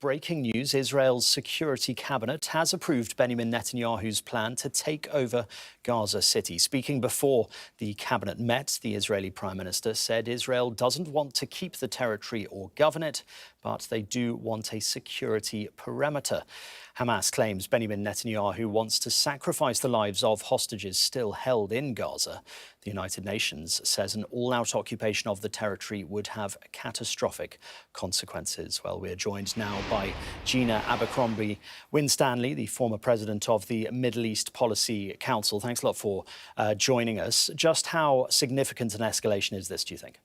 breaking news. Israel's security cabinet has approved Benjamin Netanyahu's plan to take over Gaza City. Speaking before the cabinet met, the Israeli prime minister said Israel doesn't want to keep the territory or govern it, but they do want a security perimeter. Hamas claims Benjamin Netanyahu wants to sacrifice the lives of hostages still held in Gaza. The United Nations says an all-out occupation of the territory would have catastrophic consequences. Well, we're joined now by Gina Abercrombie-Winstanley, the former president of the Middle East Policy Council. Thanks a lot for joining us. Just how significant an escalation is this, do you think?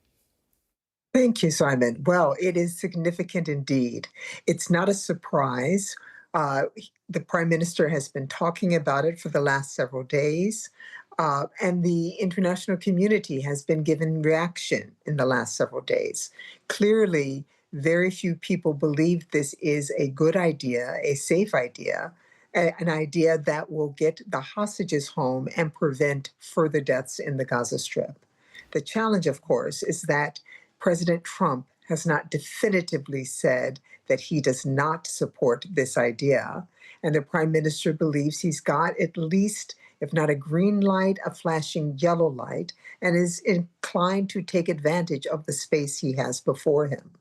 Thank you, Simon. Well, it is significant indeed. It's not a surprise. The Prime Minister has been talking about it for the last several days, and the international community has been given reaction in the last several days. Clearly, very few people believe this is a good idea, a safe idea, an idea that will get the hostages home and prevent further deaths in the Gaza Strip. The challenge, of course, is that President Trump has not definitively said that he does not support this idea. And the Prime Minister believes he's got at least, if not a green light, a flashing yellow light, and is inclined to take advantage of the space he has before him.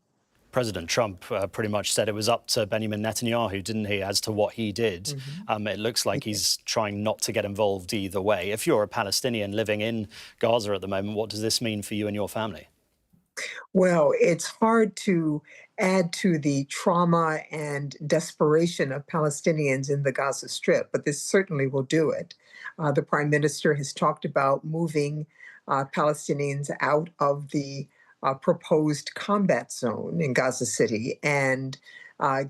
President Trump pretty much said it was up to Benjamin Netanyahu, didn't he, as to what he did. It looks like he's trying not to get involved either way. If you're a Palestinian living in Gaza at the moment, what does this mean for you and your family? Well, it's hard to add to the trauma and desperation of Palestinians in the Gaza Strip, but this certainly will do it. The Prime Minister has talked about moving Palestinians out of the proposed combat zone in Gaza City and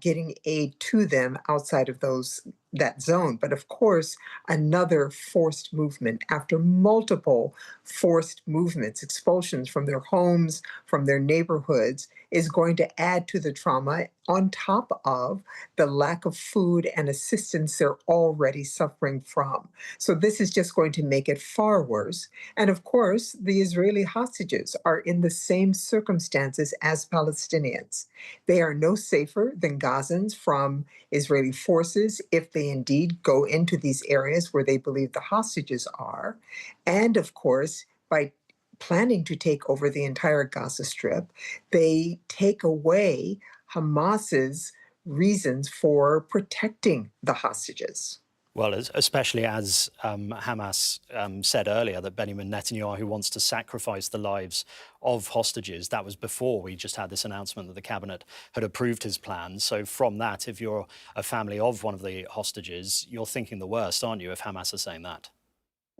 getting aid to them outside of that zone. But of course, another forced movement after multiple forced movements, expulsions from their homes, from their neighborhoods, is going to add to the trauma on top of the lack of food and assistance they're already suffering from. So this is just going to make it far worse. And of course, the Israeli hostages are in the same circumstances as Palestinians. They are no safer than Gazans from Israeli forces if they indeed go into these areas where they believe the hostages are. And of course, by planning to take over the entire Gaza Strip, they take away Hamas's reasons for protecting the hostages. Well, especially as Hamas said earlier that Benjamin Netanyahu wants to sacrifice the lives of hostages. That was before we just had this announcement that the cabinet had approved his plan. So from that, if you're a family of one of the hostages, you're thinking the worst, aren't you, if Hamas is saying that?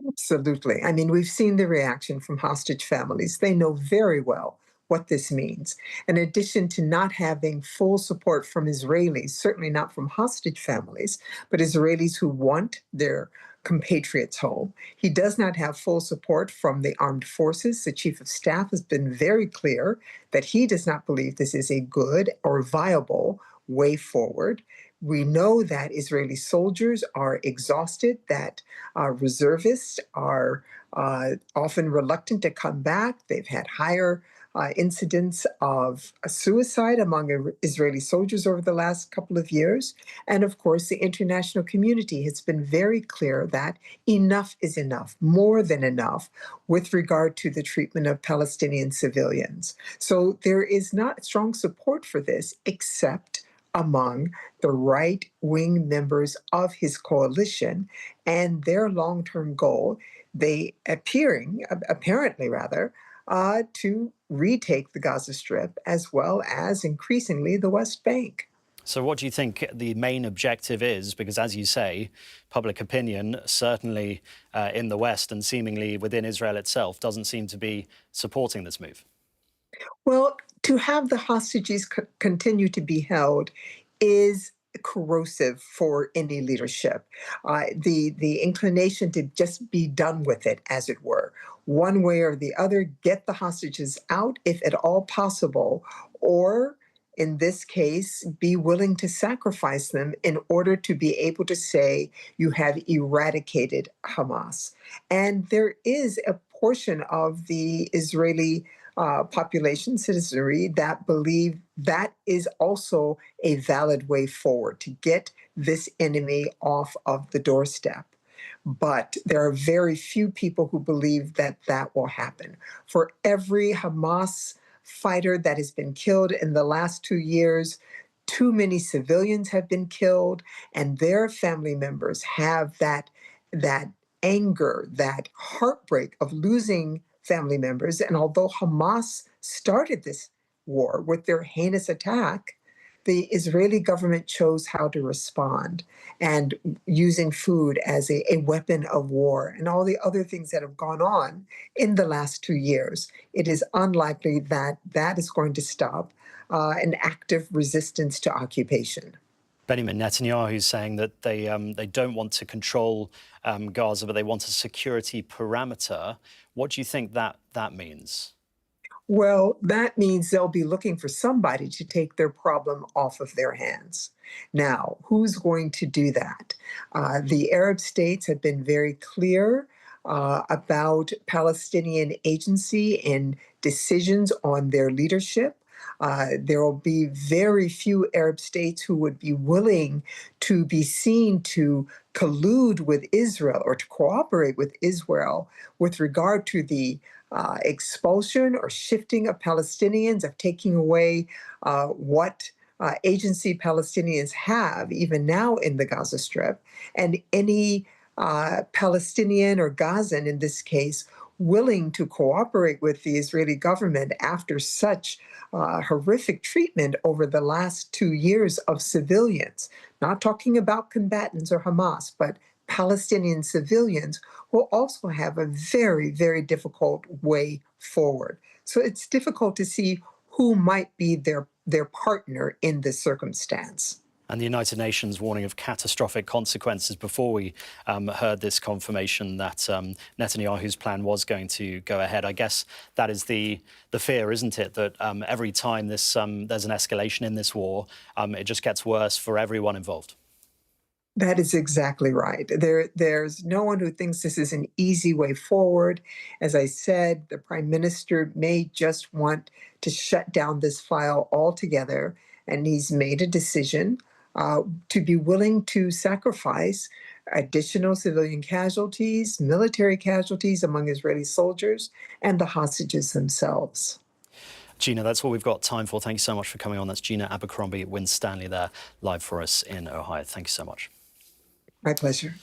Absolutely. I mean, we've seen the reaction from hostage families. They know very well what this means. In addition to not having full support from Israelis, certainly not from hostage families, but Israelis who want their compatriots home, he does not have full support from the armed forces. The chief of staff has been very clear that he does not believe this is a good or viable way forward. We know that Israeli soldiers are exhausted, that reservists are often reluctant to come back. They've had higher incidents of suicide among Israeli soldiers over the last couple of years. And of course, the international community has been very clear that enough is enough, more than enough, with regard to the treatment of Palestinian civilians. So there is not strong support for this, except among the right-wing members of his coalition, and their long-term goal, apparently rather, to retake the Gaza Strip as well as increasingly the West Bank. So what do you think the main objective is? Because as you say, public opinion, certainly in the West and seemingly within Israel itself, doesn't seem to be supporting this move. Well, to have the hostages continue to be held is corrosive for any leadership. The inclination to just be done with it, as it were, one way or the other, get the hostages out if at all possible, or in this case, be willing to sacrifice them in order to be able to say you have eradicated Hamas. And there is a portion of the Israeli population, citizenry, that believe that is also a valid way forward to get this enemy off of the doorstep. But there are very few people who believe that that will happen. For every Hamas fighter that has been killed in the last 2 years, too many civilians have been killed, and their family members have that anger, that heartbreak of losing family members. And although Hamas started this war with their heinous attack, the Israeli government chose how to respond, and using food as a weapon of war and all the other things that have gone on in the last 2 years. It is unlikely that that is going to stop an active resistance to occupation. Benjamin Netanyahu is saying that they don't want to control Gaza, but they want a security parameter. What do you think that means? Well, that means they'll be looking for somebody to take their problem off of their hands. Now, who's going to do that? The Arab states have been very clear about Palestinian agency and decisions on their leadership. There will be very few Arab states who would be willing to be seen to collude with Israel or to cooperate with Israel with regard to the expulsion or shifting of Palestinians, of taking away what agency Palestinians have, even now in the Gaza Strip, and any Palestinian or Gazan, in this case, willing to cooperate with the Israeli government after such horrific treatment over the last 2 years of civilians. Not talking about combatants or Hamas, but Palestinian civilians will also have a very, very difficult way forward. So it's difficult to see who might be their partner in this circumstance. And the United Nations warning of catastrophic consequences before we heard this confirmation that Netanyahu's plan was going to go ahead. I guess that is the fear, isn't it? That every time there's an escalation in this war, it just gets worse for everyone involved. That is exactly right. There's no one who thinks this is an easy way forward. As I said, the prime minister may just want to shut down this file altogether, and he's made a decision to be willing to sacrifice additional civilian casualties, military casualties among Israeli soldiers, and the hostages themselves. Gina, that's all we've got time for. Thank you so much for coming on. That's Gina Abercrombie-Winstanley there, live for us in Ohio. Thank you so much. My pleasure.